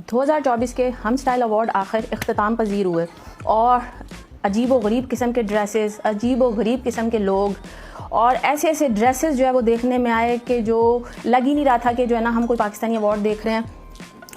2024 के हम style award आखिर इख्तिताम पजीर हुए और अजीब व गरीब किस्म के ड्रेसेस, अजीब व गरीब किस्म के लोग और ऐसे ऐसे ड्रेसेस जो है वो देखने में आए कि जो लग ही नहीं रहा था कि जो है ना हम कोई पाकिस्तानी अवार्ड देख रहे हैं।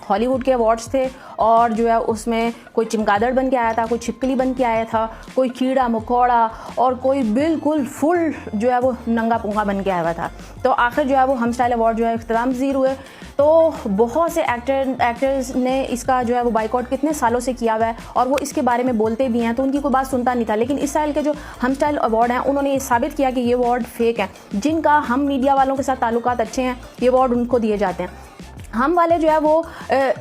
हॉलीवुड के अवार्ड्स थे और जो है उसमें कोई चमगादड़ बन के आया था, कोई छिपकली बन के आया था, कोई कीड़ा मकोड़ा और कोई बिल्कुल फुल जो है वो नंगा पुंगा बन के आया हुआ था। तो आखिर जो है वो हम स्टाइल अवार्ड जो है इख्तिताम पजीर हुए। तो बहुत से एक्टर्स ने इसका जो है वो बाइकआउट कितने सालों से किया हुआ है और वो इसके बारे में बोलते भी हैं, तो उनकी कोई बात सुनता नहीं था। लेकिन इस साल के जो हम स्टाइल अवार्ड हैं उन्होंने ये साबित किया कि ये अवार्ड फेक हैं। जिनका हम मीडिया वालों के साथ ताल्लुकात अच्छे हैं, ये अवार्ड उनको दिए जाते हैं। हम वाले जो है वो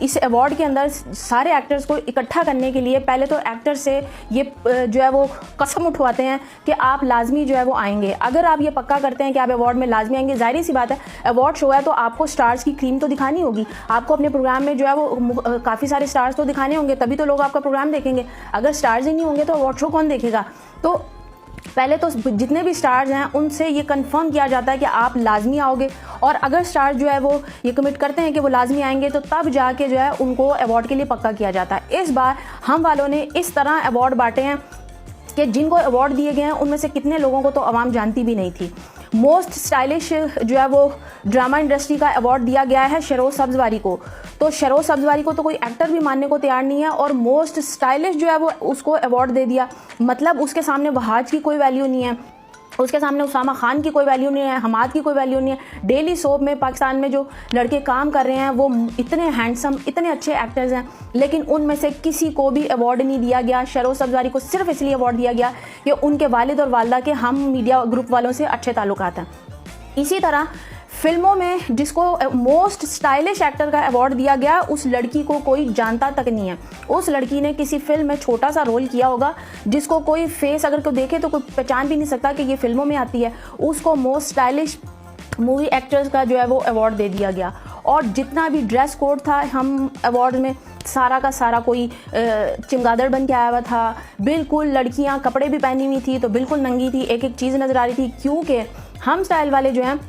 इस अवार्ड के अंदर सारे एक्टर्स को इकट्ठा करने के लिए पहले तो एक्टर से ये जो है वो कसम उठवाते हैं कि आप लाजमी जो है वो आएंगे। अगर आप ये पक्का करते हैं कि आप अवार्ड में लाजमी आएंगे, जाहिर सी बात है अवार्ड शो है तो आपको स्टार्स की क्रीम तो दिखानी होगी। आपको अपने प्रोग्राम में जो है वो काफ़ी सारे स्टार्स तो दिखाने होंगे, तभी तो लोग आपका प्रोग्राम देखेंगे। अगर स्टार्स ही नहीं होंगे तो अवार्ड शो कौन देखेगा। तो पहले तो जितने भी स्टार्स हैं उनसे ये कंफर्म किया जाता है कि आप लाजमी आओगे और अगर स्टार्स जो है वो ये कमिट करते हैं कि वो लाजमी आएंगे तो तब जाके जो है उनको अवार्ड के लिए पक्का किया जाता है। इस बार हम वालों ने इस तरह अवार्ड बांटे हैं कि जिनको अवार्ड दिए गए हैं उनमें से कितने लोगों को तो आवाम जानती भी नहीं थी। मोस्ट स्टाइलिश जो है वो ड्रामा इंडस्ट्री का अवार्ड दिया गया है शरोज सब्जवारी को। तो शरोज सब्जवारी को तो कोई एक्टर भी मानने को तैयार नहीं है और मोस्ट स्टाइलिश जो है वो उसको अवार्ड दे दिया। मतलब उसके सामने वहाज की कोई वैल्यू नहीं है, उसके सामने उसामा खान की कोई वैल्यू नहीं है, हमाद की कोई वैल्यू नहीं है। डेली सोप में पाकिस्तान में जो लड़के काम कर रहे हैं वो इतने हैंडसम, इतने अच्छे एक्टर्स हैं, लेकिन उनमें से किसी को भी अवार्ड नहीं दिया गया। शरोज सब्जवारी को सिर्फ इसलिए अवार्ड दिया गया कि उनके वालिद और वालदा के हम मीडिया ग्रुप वालों से अच्छे ताल्लुकात हैं। इसी तरह फिल्मों में जिसको मोस्ट स्टाइलिश एक्टर का अवार्ड दिया गया उस लड़की को कोई जानता तक नहीं है। उस लड़की ने किसी फिल्म में छोटा सा रोल किया होगा जिसको कोई फेस अगर कोई देखे तो कोई पहचान भी नहीं सकता कि ये फिल्मों में आती है। उसको मोस्ट स्टाइलिश मूवी एक्टर्स का जो है वो अवार्ड दे दिया गया। और जितना भी ड्रेस कोड था हम अवार्ड में सारा का सारा कोई चमगादड़ बन के आया हुआ था। बिल्कुल लड़कियां कपड़े भी पहनी हुई थी तो बिल्कुल नंगी थी, एक एक चीज़ नज़र आ रही थी, क्योंकि हम स्टाइल वाले जो हैं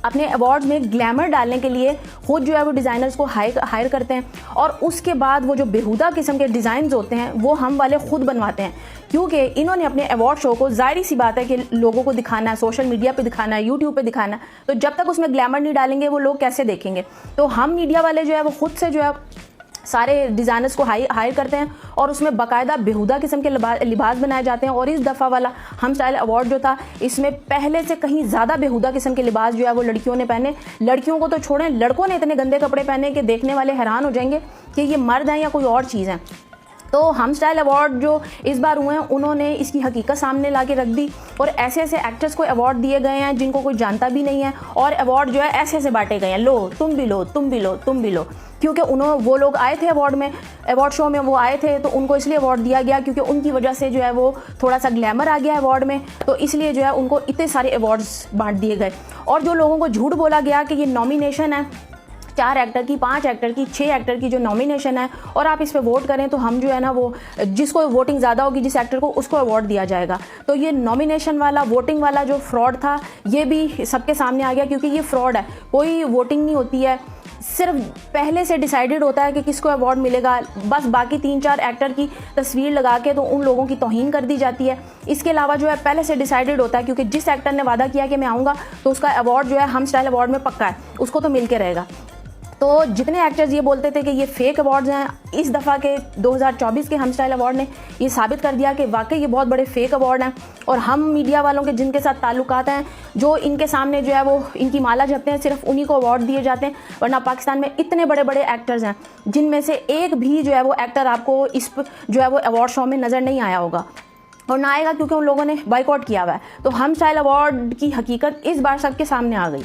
अपने अवार्ड्स में ग्लैमर डालने के लिए खुद जो है वो डिज़ाइनर्स को हायर करते हैं और उसके बाद वो जो बेहुदा किस्म के डिज़ाइंस होते हैं वो हम वाले खुद बनवाते हैं, क्योंकि इन्होंने अपने अवार्ड शो को जाहिर सी बात है कि लोगों को दिखाना है, सोशल मीडिया पे दिखाना है, यूट्यूब पे दिखाना है। तो जब तक उसमें ग्लैमर नहीं डालेंगे वो लोग कैसे देखेंगे। तो हम मीडिया वाले जो है वो खुद से जो है सारे डिज़ाइनर्स को हायर करते हैं और उसमें बाकायदा बेहुदा किस्म के लिबास बनाए जाते हैं। और इस दफ़ा वाला हम स्टाइल अवार्ड जो था इसमें पहले से कहीं ज़्यादा बेहुदा किस्म के लिबास जो है वो लड़कियों ने पहने। लड़कियों को तो छोड़ें, लड़कों ने इतने गंदे कपड़े पहने कि देखने वाले हैरान हो जाएंगे कि ये मर्द हैं या कोई और चीज़ है। तो हम स्टाइल अवार्ड जो इस बार हुए हैं उन्होंने इसकी हकीकत सामने ला के रख दी और ऐसे ऐसे एक्टर्स को अवार्ड दिए गए हैं जिनको कोई जानता भी नहीं है और अवार्ड जो है ऐसे ऐसे बांटे गए हैं, लो तुम भी लो, तुम भी लो, तुम भी लो। क्योंकि वो लोग आए थे अवार्ड शो में, वो आए थे तो उनको इसलिए अवार्ड दिया गया क्योंकि उनकी वजह से जो है वो थोड़ा सा ग्लैमर आ गया अवार्ड में, तो इसलिए जो है उनको इतने सारे अवार्ड्स बांट दिए गए। और जो लोगों को झूठ बोला गया कि ये नॉमिनेशन है 4 एक्टर की, 5 एक्टर की, 6 एक्टर की जो नॉमिनेशन है और आप इस पे वोट करें तो हम जो है ना वो जिसको वोटिंग ज़्यादा होगी जिस एक्टर को उसको अवार्ड दिया जाएगा। तो ये नॉमिनेशन वाला वोटिंग वाला जो फ्रॉड था ये भी सबके सामने आ गया, क्योंकि ये फ्रॉड है। कोई वोटिंग नहीं होती है, सिर्फ पहले से डिसाइडेड होता है कि किसको अवार्ड मिलेगा। बस बाकी 3-4 एक्टर की तस्वीर लगा के तो उन लोगों की तौहीन कर दी जाती है। इसके अलावा जो है पहले से डिसाइडेड होता है, क्योंकि जिस एक्टर ने वादा किया कि मैं आऊँगा तो उसका अवार्ड जो है हम स्टाइल अवार्ड में पक्का है, उसको तो मिल के रहेगा। तो जितने एक्टर्स ये बोलते थे कि ये फेक अवार्ड्स हैं, इस दफ़ा के 2024 के हम स्टाइल अवार्ड ने ये साबित कर दिया कि वाकई ये बहुत बड़े फेक अवार्ड हैं। और हम मीडिया वालों के जिनके साथ ताल्लुकात हैं, जो इनके सामने जो है वो इनकी माला जपते हैं, सिर्फ उन्हीं को अवार्ड दिए जाते हैं। वरना पाकिस्तान में इतने बड़े बड़े एक्टर्स हैं जिनमें से एक भी जो है वो एक्टर आपको इस जो है वो अवार्ड शो में नज़र नहीं आया होगा और ना आएगा, क्योंकि उन लोगों ने बाइकआउट किया हुआ है। तो हम स्टाइल अवार्ड की हकीकत इस बार सबके सामने आ गई।